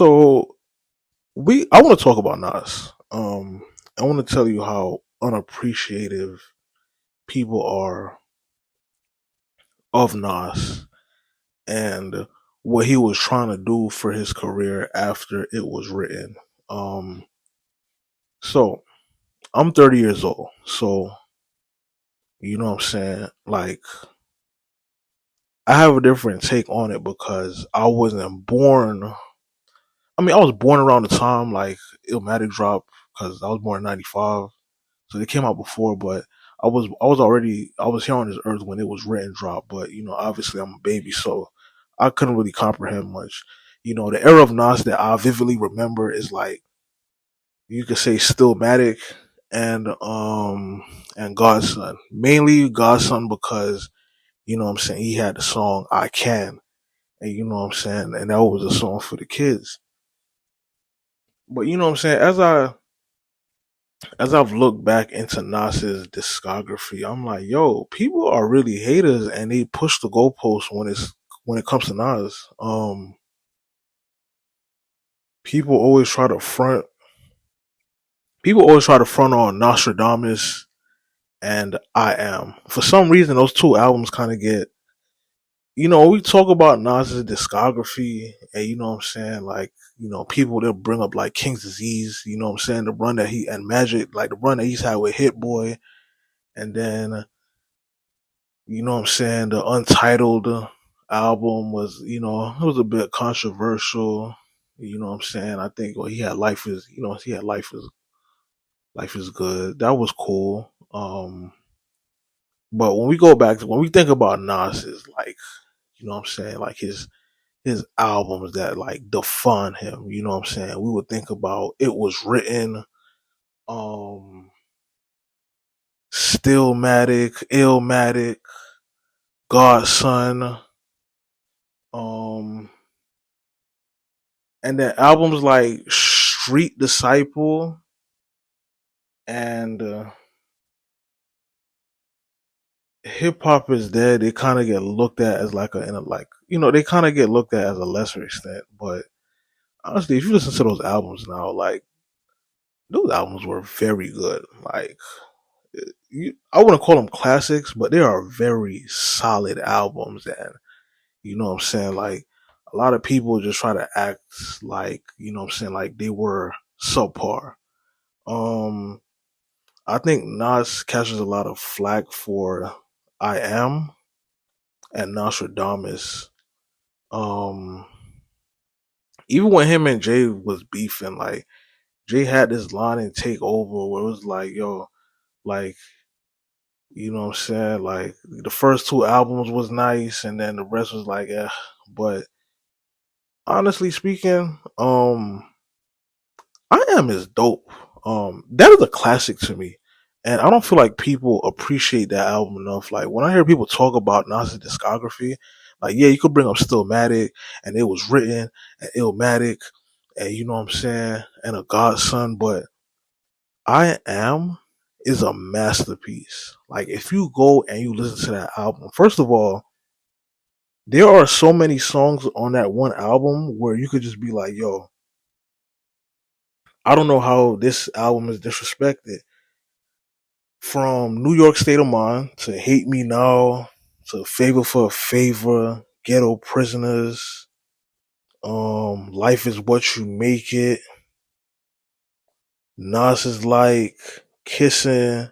So I want to talk about Nas. I want to tell you how unappreciative people are of Nas and what he was trying to do for his career after it was written. Um, so I'm 30 years old. So you know what I'm saying? Like I have a different take on it because I wasn't born. I mean, I was born around the time like Illmatic dropped because I was born in '95. So they came out before, but I was here on this earth when it was written drop. But obviously I'm a baby, so I couldn't really comprehend much. The era of Nas that I vividly remember is like you could say Stillmatic and Godson. Mainly Godson because what I'm saying, he had the song I Can. And you know what I'm saying? And that was a song for the kids. But you know what I'm saying? As I've looked back into Nas's discography, I'm like, yo, people are really haters and they push the goalposts when it comes to Nas. People always try to front people always try to front on Nostradamus and I Am. For some reason those two albums kinda get we talk about Nas's discography and you know what I'm saying, like, people they'll bring up like King's Disease, you know what I'm saying, the run that he and Magic, like the run that he's had with Hit Boy, and then what I'm saying? The Untitled album was, it was a bit controversial. You know what I'm saying? I think he had he had Life is Good. That was cool. But when we think about Nas, is like, you know what I'm saying? Like his albums that like define him. You know what I'm saying? We would think about It Was Written, um, Stillmatic, Illmatic, Godson, um, and then albums like Street Disciple and Hip Hop Is Dead, they kind of get looked at as like they kind of get looked at as a lesser extent. But honestly, if you listen to those albums now, like those albums were very good. Like I wouldn't call them classics, but they are very solid albums. And you know what I'm saying? Like a lot of people just try to act like what I'm saying, like they were subpar. Um, I think Nas catches a lot of flack for I Am and Nostradamus. Um, Even when him and Jay was beefing, like Jay had this line in Take Over where it was like, yo, like, you know what I'm saying? Like the first two albums was nice and then the rest was like, eh. But honestly speaking, I Am is dope. That is a classic to me. And I don't feel like people appreciate that album enough. Like when I hear people talk about Nas's discography, like yeah, you could bring up Stillmatic and It Was Written and Illmatic and you know what I'm saying, and a Godson, but I Am is a masterpiece. Like if you go and you listen to that album, first of all, there are so many songs on that one album where you could just be like, yo, I don't know how this album is disrespected. From New York State of Mind to Hate Me Now to Favor for a Favor, Ghetto Prisoners, Life is What You Make It, Nas is like Kissing,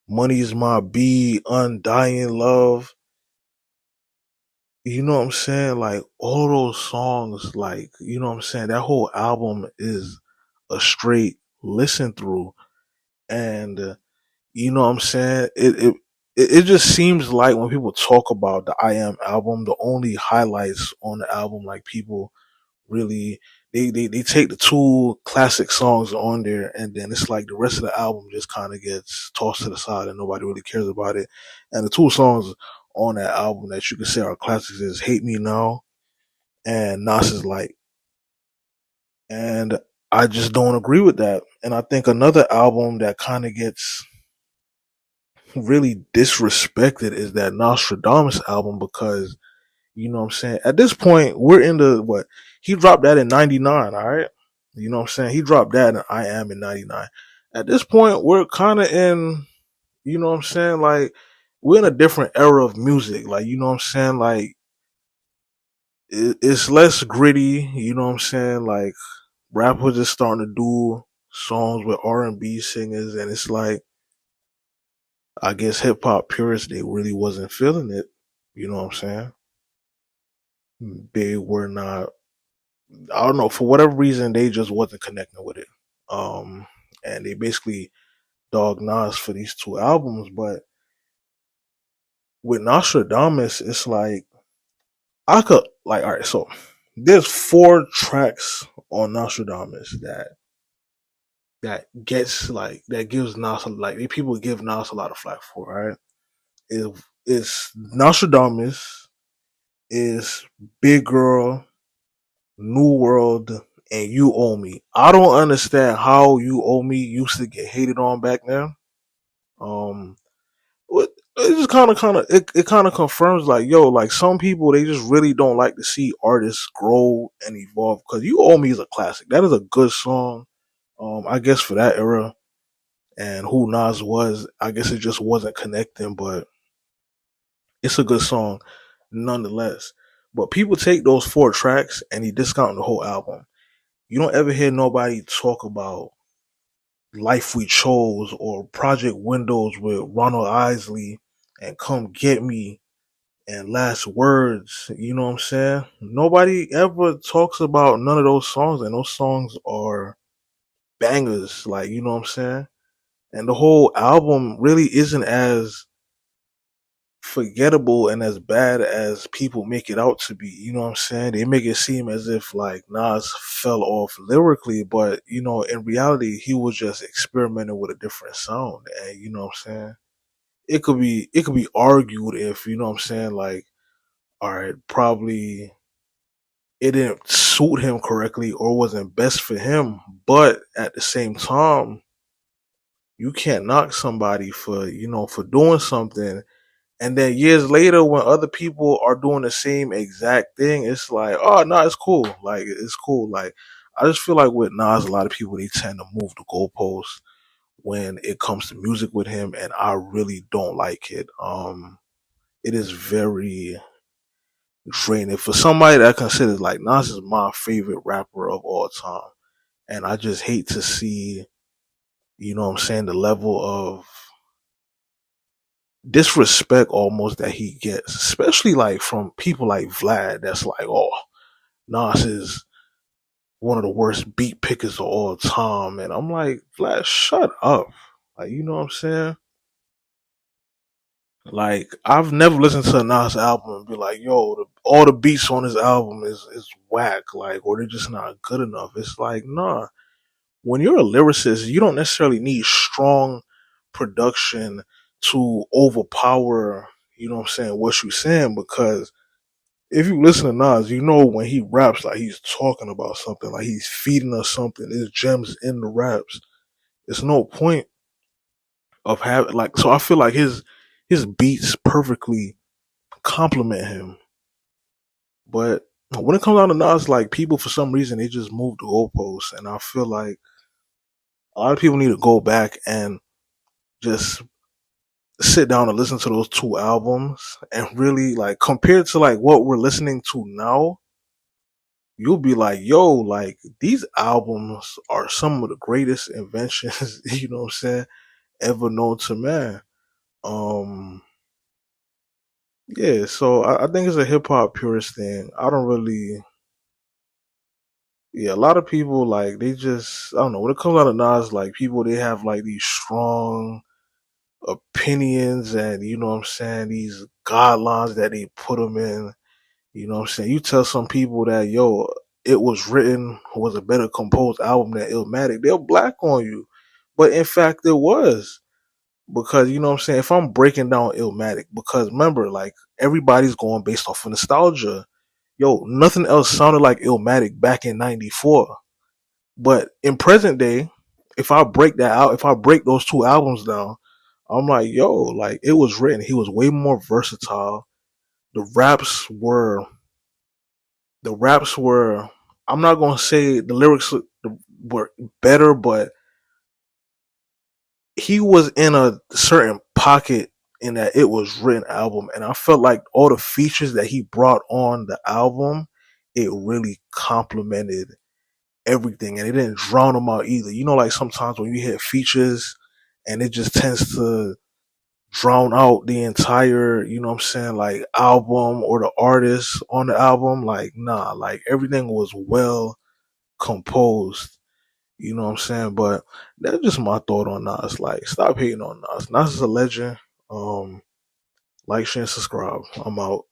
Money's My Beat, Undying Love. You know what I'm saying? Like all those songs, like, you know what I'm saying? That whole album is a straight listen through. And you know what I'm saying? It just seems like when people talk about the I Am album, the only highlights on the album, like people really they take the two classic songs on there and then it's like the rest of the album just kind of gets tossed to the side and nobody really cares about it. And the two songs on that album that you can say are classics is Hate Me Now and Nas is like. And I just don't agree with that. And I think another album that kind of gets really disrespected is that Nostradamus album because you know what I'm saying? At this point, we're in the what? He dropped that in '99. All right, you know what I'm saying. He dropped that in I Am in '99. At this point, we're kind of in, you know what I'm saying, like we're in a different era of music. Like, you know what I'm saying, like it's less gritty. You know what I'm saying, like rappers are starting to do songs with R&B singers, and it's like I guess hip hop purists they really wasn't feeling it. You know what I'm saying? They were not. I don't know, for whatever reason they just wasn't connecting with it. Um, and they basically dog Nas for these two albums, but with Nostradamus, it's like I could like all right. So there's four tracks on Nostradamus that gets like that gives Nas like people give Nas a lot of flack for. Right? It's Nostradamus, is Big Girl, New World, and You Owe Me. I don't understand how You Owe Me used to get hated on back then. Um, it just it kind of confirms like yo, like some people they just really don't like to see artists grow and evolve. Because You Owe Me is a classic. That is a good song. I guess for that era and who Nas was, I guess it just wasn't connecting, but it's a good song nonetheless. But people take those four tracks and he discount the whole album. You don't ever hear nobody talk about Life We Chose or Project Windows with Ronald Isley and Come Get Me and Last Words. You know what I'm saying? Nobody ever talks about none of those songs, and those songs are bangers. Like, you know what I'm saying? And the whole album really isn't as forgettable and as bad as people make it out to be. You know what I'm saying? They make it seem as if like Nas fell off lyrically, but you know, in reality, he was just experimenting with a different sound. And you know what I'm saying? It could be argued if, you know what I'm saying, like, all right, probably it didn't suit him correctly or wasn't best for him, but at the same time, you can't knock somebody for, you know, for doing something. And then years later, when other people are doing the same exact thing, it's like, oh no, it's cool. Like it's cool. Like I just feel like with Nas, a lot of people they tend to move the goalposts when it comes to music with him, and I really don't like it. It is very draining for somebody that considers like Nas is my favorite rapper of all time, and I just hate to see, you know, what I'm saying, the level of disrespect almost that he gets, especially like from people like Vlad. That's like, oh, Nas is one of the worst beat pickers of all time, and I'm like, Vlad, shut up. Like, you know what I'm saying? Like, I've never listened to a Nas album and be like, yo, all the beats on this album is whack, like, or they're just not good enough. It's like, nah. When you're a lyricist, you don't necessarily need strong production to overpower, you know what I'm saying, what you're saying, because if you listen to Nas, you know when he raps, like he's talking about something, like he's feeding us something. There's gems in the raps. There's no point of having like. So I feel like his beats perfectly complement him. But when it comes down to Nas, like people for some reason they just move the goalposts, and I feel like a lot of people need to go back and just sit down and listen to those two albums and really like compared to like what we're listening to now, you'll be like, yo, like these albums are some of the greatest inventions, you know what I'm saying, ever known to man. Um, yeah, so I think it's a hip hop purist thing. I don't really, yeah, a lot of people like they just, I don't know, when it comes out of Nas, like people they have like these strong opinions and you know what I'm saying, these guidelines that they put them in. You know what I'm saying? You tell some people that, yo, it was written, was a better composed album than Illmatic, they'll black on you. But in fact, it was. Because, you know what I'm saying? If I'm breaking down Illmatic, because remember, like, everybody's going based off of nostalgia. Yo, nothing else sounded like Illmatic back in 94. But in present day, if I break that out, if I break those two albums down, I'm like, yo, like, it was written. He was way more versatile. The raps were the raps were I'm not gonna say the lyrics were better, but he was in a certain pocket in that it was written album, and I felt like all the features that he brought on the album, it really complemented everything, and it didn't drown them out either. You know, like sometimes when you hit features, and it just tends to drown out the entire, you know what I'm saying, like album or the artist on the album. Like, nah, like everything was well composed. You know what I'm saying? But that's just my thought on Nas. Like, stop hating on Nas. Nas is a legend. Like, share, and subscribe. I'm out.